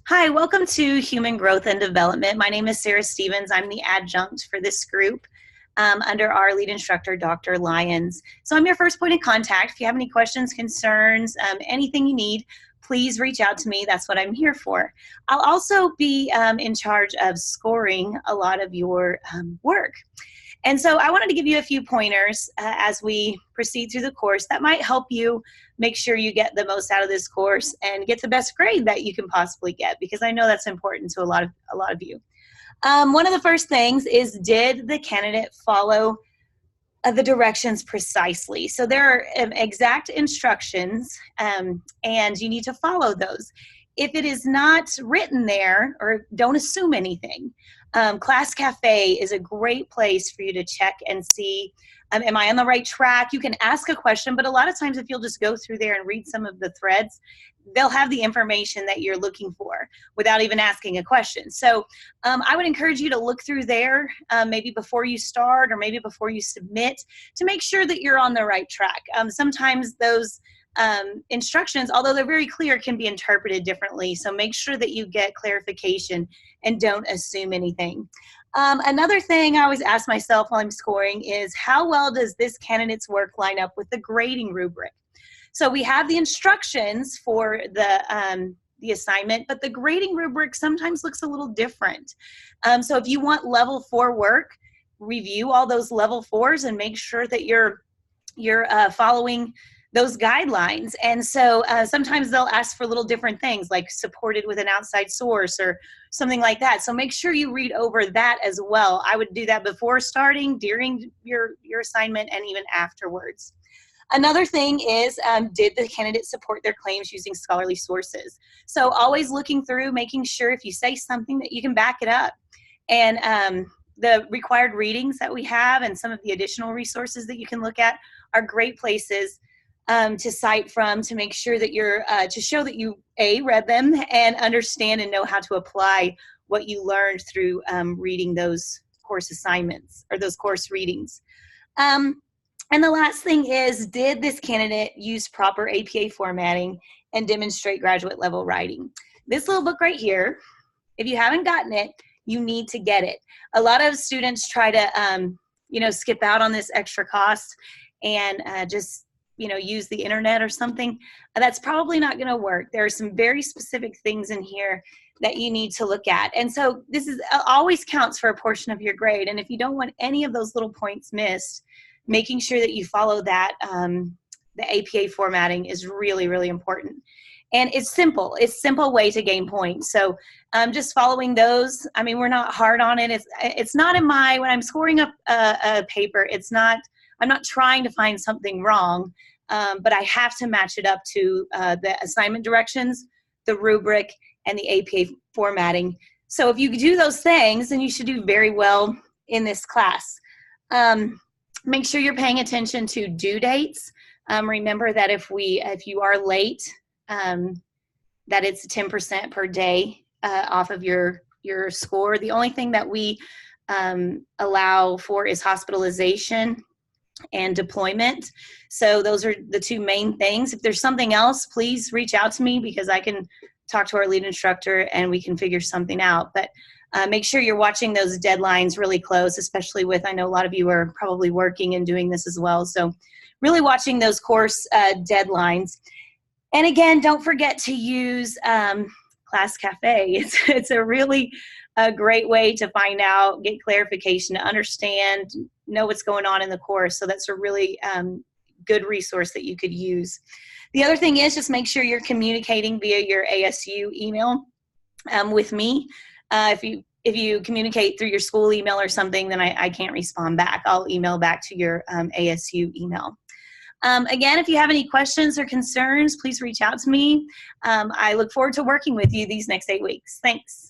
Hi, welcome to Human Growth and Development. My name is Sarah Stevens. I'm the adjunct for this group under our lead instructor, Dr. Lyons. So I'm your first point of contact. If you have any questions, concerns, anything you need, please reach out to me. That's what I'm here for. I'll also be in charge of scoring a lot of your work. And so I wanted to give you a few pointers as we proceed through the course that might help you make sure you get the most out of this course and get the best grade that you can possibly get, because I know that's important to a lot of you. One of the first things is, did the candidate follow the directions precisely? So there are exact instructions and you need to follow those. If it is not written there, or don't assume anything, Class Cafe is a great place for you to check and see, am I on the right track? You can ask a question, but a lot of times if you'll just go through there and read some of the threads, they'll have the information that you're looking for without even asking a question. So I would encourage you to look through there maybe before you start or maybe before you submit, to make sure that you're on the right track. Sometimes those instructions, although they're very clear, can be interpreted differently. So make sure that you get clarification and don't assume anything. Another thing I always ask myself while I'm scoring is, how well does this candidate's work line up with the grading rubric? So we have the instructions for the assignment, but the grading rubric sometimes looks a little different. So if you want level 4 work, review all those level 4s and make sure that you're following those guidelines. And so sometimes they'll ask for little different things, like supported with an outside source or something like that. So make sure you read over that as well. I would do that before starting, during your assignment, and even afterwards. Another thing is, did the candidate support their claims using scholarly sources? So always looking through, making sure if you say something that you can back it up. And the required readings that we have and some of the additional resources that you can look at are great places to cite from, to make sure that you're, to show that you read them and understand and know how to apply what you learned through reading those course assignments or those course readings. And the last thing is, did this candidate use proper APA formatting and demonstrate graduate level writing? This little book right here, if you haven't gotten it, you need to get it. A lot of students try to, skip out on this extra cost and just, use the internet or something. That's probably not going to work. There are some very specific things in here that you need to look at. And so this is always counts for a portion of your grade. And if you don't want any of those little points missed, making sure that you follow that, the APA formatting is really, really important. And it's simple. It's a simple way to gain points. So just following those, I mean, we're not hard on it. It's not in when I'm scoring up a paper, I'm not trying to find something wrong, but I have to match it up to the assignment directions, the rubric, and the APA formatting. So if you do those things, then you should do very well in this class. Make sure you're paying attention to due dates. Remember that if you are late, that it's 10% per day off of your score. The only thing that we allow for is hospitalization and deployment. So those are the two main things. If there's something else, please reach out to me, because I can talk to our lead instructor and we can figure something out. But make sure you're watching those deadlines really close, especially with, I know a lot of you are probably working and doing this as well. So really watching those course deadlines. And again, don't forget to use Class Cafe. It's a really great way to find out, get clarification, to understand, know what's going on in the course. So that's a really good resource that you could use. The other thing is, just make sure you're communicating via your ASU email with me. If you communicate through your school email or something, then I can't respond back. I'll email back to your ASU email. Again, if you have any questions or concerns, please reach out to me. I look forward to working with you these next 8 weeks. Thanks.